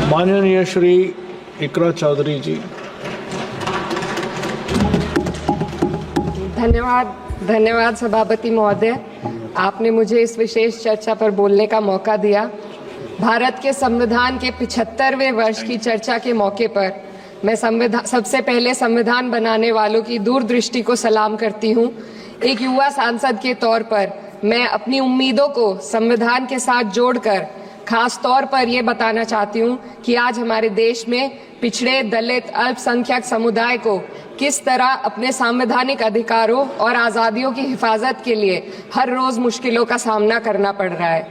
माननीय श्री इकरा चौधरी जी। धन्यवाद सभापति महोदय, आपने मुझे इस विशेष चर्चा पर बोलने का मौका दिया। भारत के संविधान के 75वें वर्ष की चर्चा के मौके पर मैं सबसे पहले संविधान बनाने वालों की दूरदृष्टि को सलाम करती हूँ। एक युवा सांसद के तौर पर मैं अपनी उम्मीदों को संविधान के साथ जोड़कर खास तौर पर ये बताना चाहती हूँ कि आज हमारे देश में पिछड़े, दलित, अल्पसंख्यक समुदाय को किस तरह अपने संवैधानिक अधिकारों और आज़ादियों की हिफाजत के लिए हर रोज मुश्किलों का सामना करना पड़ रहा है।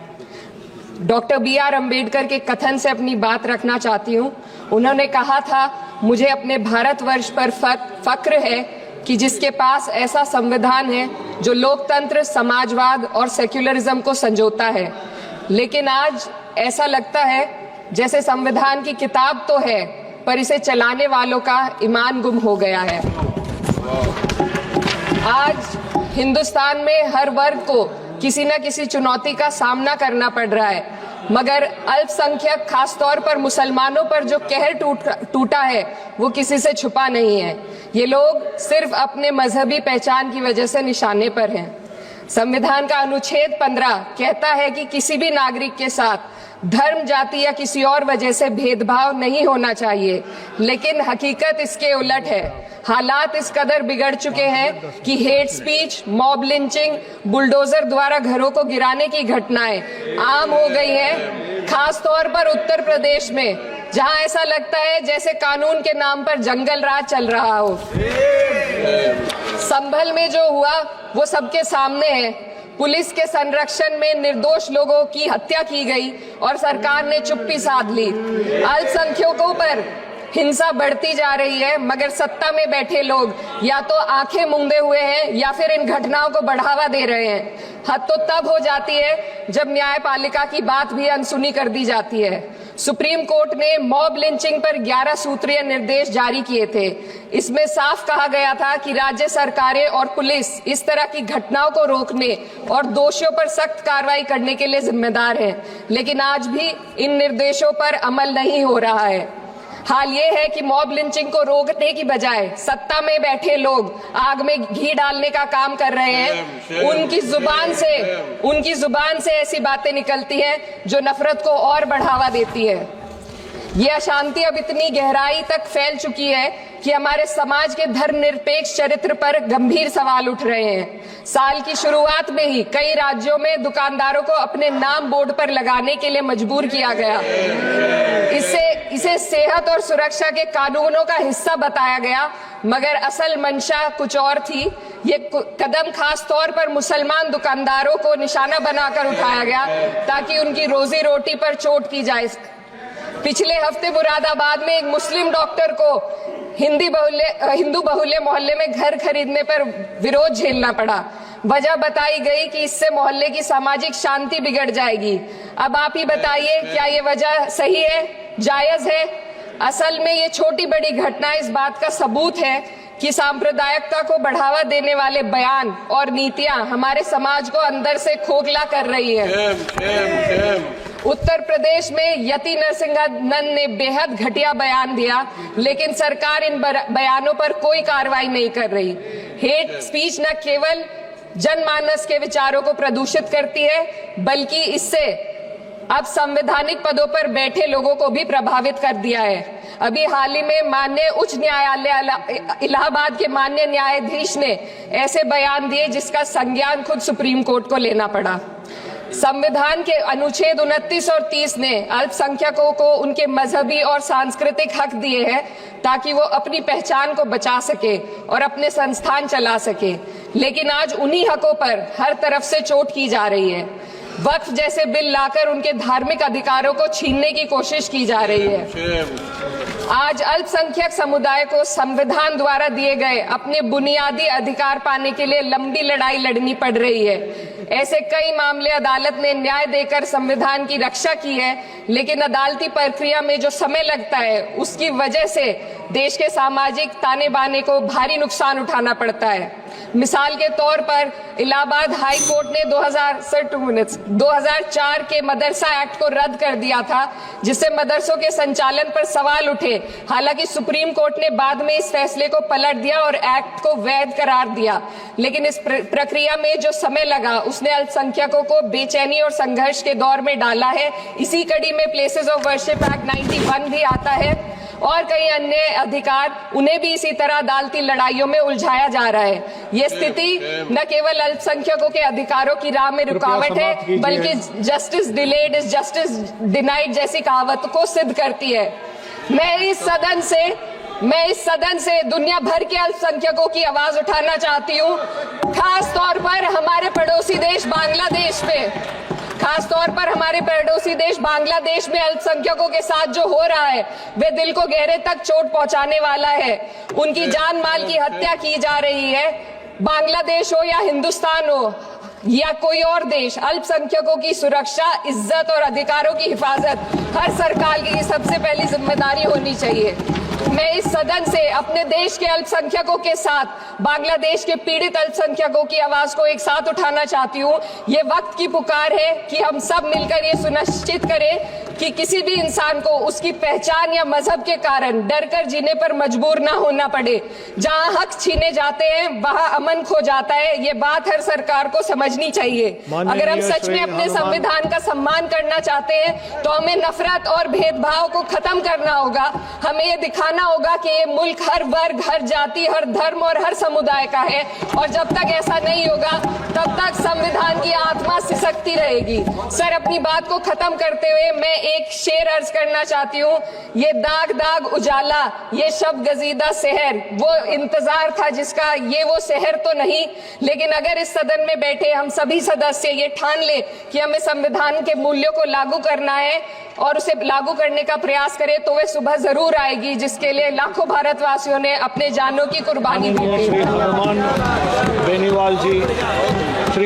Doctor B.R. अम्बेडकर के कथन से अपनी बात रखना चाहती हूँ। उन्होंने कहा था, मुझे अपने भारतवर्ष पर फक्र है कि जिसके पास ऐसा संविधान है जो लोकतंत्र, समाजवाद और सेक्युलरिज्म को संजोता है। लेकिन आज ऐसा लगता है जैसे संविधान की किताब तो है पर इसे चलाने वालों का ईमान गुम हो गया है। आज हिंदुस्तान में हर वर्ग को किसी न किसी चुनौती का सामना करना पड़ रहा है, मगर अल्पसंख्यक, खासतौर पर मुसलमानों पर जो कहर टूटा है वो किसी से छुपा नहीं है। ये लोग सिर्फ अपने मजहबी पहचान की वजह से निशाने पर हैं। संविधान का अनुच्छेद 15 कहता है कि किसी भी नागरिक के साथ धर्म, जाति या किसी और वजह से भेदभाव नहीं होना चाहिए, लेकिन हकीकत इसके उलट है। हालात इस कदर बिगड़ चुके हैं कि hate speech, mob lynching, bulldozer द्वारा घरों को गिराने की घटनाएं आम हो गई हैं। खास तौर पर उत्तर प्रदेश में, जहां ऐसा लगता है जैसे कानून के नाम पर जंगल राज चल रहा हो। संभल में जो हुआ वो सबके सामने है। पुलिस के संरक्षण में निर्दोष लोगों की हत्या की गई और सरकार ने चुप्पी साध ली। अल्पसंख्यकों पर हिंसा बढ़ती जा रही है, मगर सत्ता में बैठे लोग या तो आंखें मूंदे हुए हैं या फिर इन घटनाओं को बढ़ावा दे रहे हैं। हद तो तब हो जाती है जब न्यायपालिका की बात भी अनसुनी कर दी जाती है। सुप्रीम कोर्ट ने मॉब लिंचिंग पर 11 सूत्रीय निर्देश जारी किए थे। इसमें साफ कहा गया था कि राज्य सरकारें और पुलिस इस तरह की घटनाओं को रोकने और दोषियों पर सख्त कार्रवाई करने के लिए जिम्मेदार है, लेकिन आज भी इन निर्देशों पर अमल नहीं हो रहा है। हाल ये है कि मॉब लिंचिंग को रोकने की बजाय सत्ता में बैठे लोग आग में घी डालने का काम कर रहे हैं। उनकी जुबान से ऐसी बातें निकलती हैं जो नफरत को और बढ़ावा देती है। ये अशांति अब इतनी गहराई तक फैल चुकी है कि हमारे समाज के धर्मनिरपेक्ष चरित्र पर गंभीर सवाल उठ रहे हैं। साल की शुरुआत में ही कई राज्यों में दुकानदारों को अपने नाम बोर्ड पर लगाने के लिए मजबूर किया गया। इसे सेहत और सुरक्षा के कानूनों का हिस्सा बताया गया, मगर असल मंशा कुछ और थी। ये कदम खास तौर पर मुसलमान दुकानदारों को निशाना बनाकर उठाया गया ताकि उनकी रोजी रोटी पर चोट की जाए। पिछले हफ्ते मुरादाबाद में एक मुस्लिम डॉक्टर को हिंदू बहुल्य मोहल्ले में घर खरीदने पर विरोध झेलना पड़ा। वजह बताई गई कि इससे मोहल्ले की सामाजिक शांति बिगड़ जाएगी। अब आप ही बताइए, क्या ये वजह सही है, जायज है? असल में ये छोटी बड़ी घटना इस बात का सबूत है कि सांप्रदायिकता को बढ़ावा देने वाले बयान और नीतियां हमारे समाज को अंदर से खोखला कर रही है। उत्तर प्रदेश में यति नरसिंहानंद ने बेहद घटिया बयान दिया, लेकिन सरकार इन बयानों पर कोई कार्रवाई नहीं कर रही। हेट स्पीच न केवल जनमानस के विचारों को प्रदूषित करती है, बल्कि इससे अब संवैधानिक पदों पर बैठे लोगों को भी प्रभावित कर दिया है। अभी हाल ही में माननीय उच्च न्यायालय इलाहाबाद के माननीय न्यायाधीश ने ऐसे बयान दिए जिसका संज्ञान खुद सुप्रीम कोर्ट को लेना पड़ा। संविधान के अनुच्छेद 29 और 30 ने अल्पसंख्यकों को उनके मजहबी और सांस्कृतिक हक दिए हैं ताकि वो अपनी पहचान को बचा सके और अपने संस्थान चला सके, लेकिन आज उन्हीं हकों पर हर तरफ से चोट की जा रही है। वक्फ जैसे बिल लाकर उनके धार्मिक अधिकारों को छीनने की कोशिश की जा रही है। आज अल्पसंख्यक समुदाय को संविधान द्वारा दिए गए अपने बुनियादी अधिकार पाने के लिए लंबी लड़ाई लड़नी पड़ रही है। ऐसे कई मामले अदालत ने न्याय देकर संविधान की रक्षा की है, लेकिन अदालती प्रक्रिया में जो समय लगता है उसकी वजह से देश के सामाजिक ताने बाने को भारी नुकसान उठाना पड़ता है। मिसाल के तौर पर इलाहाबाद हाई कोर्ट ने 2004 के मदरसा एक्ट को रद्द कर दिया था, जिससे मदरसों के संचालन पर सवाल उठे। हालांकि सुप्रीम कोर्ट ने बाद में इस फैसले को पलट दिया और एक्ट को वैध करार दिया, लेकिन इस प्रक्रिया में जो समय लगा उसने अल्पसंख्यकों को बेचैनी और संघर्ष के दौर में डाला है। इसी कड़ी में प्लेसेस ऑफ वर्शिप एक्ट 91 भी आता है और कई अन्य अधिकार, उन्हें भी इसी तरह अदालती लड़ाइयों में उलझाया जा रहा है। ये स्थिति न केवल अल्पसंख्यकों के अधिकारों की राह में रुकावट है, बल्कि justice delayed is justice denied जैसी कहावत को सिद्ध करती है। मैं इस सदन से दुनिया भर के अल्पसंख्यकों की आवाज उठाना चाहती हूँ, खास तौर पर हमारे पड़ोसी देश बांग्लादेश में अल्पसंख्यकों के साथ जो हो रहा है वे दिल को गहरे तक चोट पहुंचाने वाला है। उनकी जान माल की हत्या की जा रही है। बांग्लादेश हो या हिंदुस्तान हो या कोई और देश, अल्पसंख्यकों की सुरक्षा, इज्जत और अधिकारों की हिफाजत हर सरकार की सबसे पहली जिम्मेदारी होनी चाहिए। मैं इस सदन से अपने देश के अल्पसंख्यकों के साथ बांग्लादेश के पीड़ित अल्पसंख्यकों की आवाज को एक साथ उठाना चाहती हूँ। ये वक्त की पुकार है कि हम सब मिलकर ये सुनिश्चित करें कि किसी भी इंसान को उसकी पहचान या मजहब के कारण डरकर जीने पर मजबूर ना होना पड़े। जहाँ हक छीने जाते हैं वहाँ अमन खो जाता है। ये बात हर सरकार को समझनी चाहिए। अगर हम सच में अपने संविधान का सम्मान करना चाहते हैं तो हमें नफरत और भेदभाव को खत्म करना होगा। हमें ये दिखाना होगा कि ये मुल्क हर वर्ग, हर जाति, हर धर्म और हर समुदाय का है, और जब तक ऐसा नहीं होगा तब तक संविधान की आत्मा सिसकती रहेगी। सर, अपनी बात को खत्म करते हुए मैं एक शेर अर्ज करना चाहती हूँ। ये दाग दाग उजाला, ये शब गजीदा शहर, वो इंतजार था जिसका, ये वो शहर तो नहीं। लेकिन अगर इस सदन में बैठे हम सभी सदस्य ये ठान ले कि हमें संविधान के मूल्यों को लागू करना है और उसे लागू करने का प्रयास करें, तो वह सुबह जरूर आएगी जिसके लिए लाखों भारतवासियों ने अपने जानों की कुर्बानी दी थी। श्री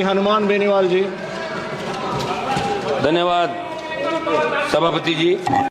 हनुमान बेनीवाल जी। धन्यवाद सभापति जी।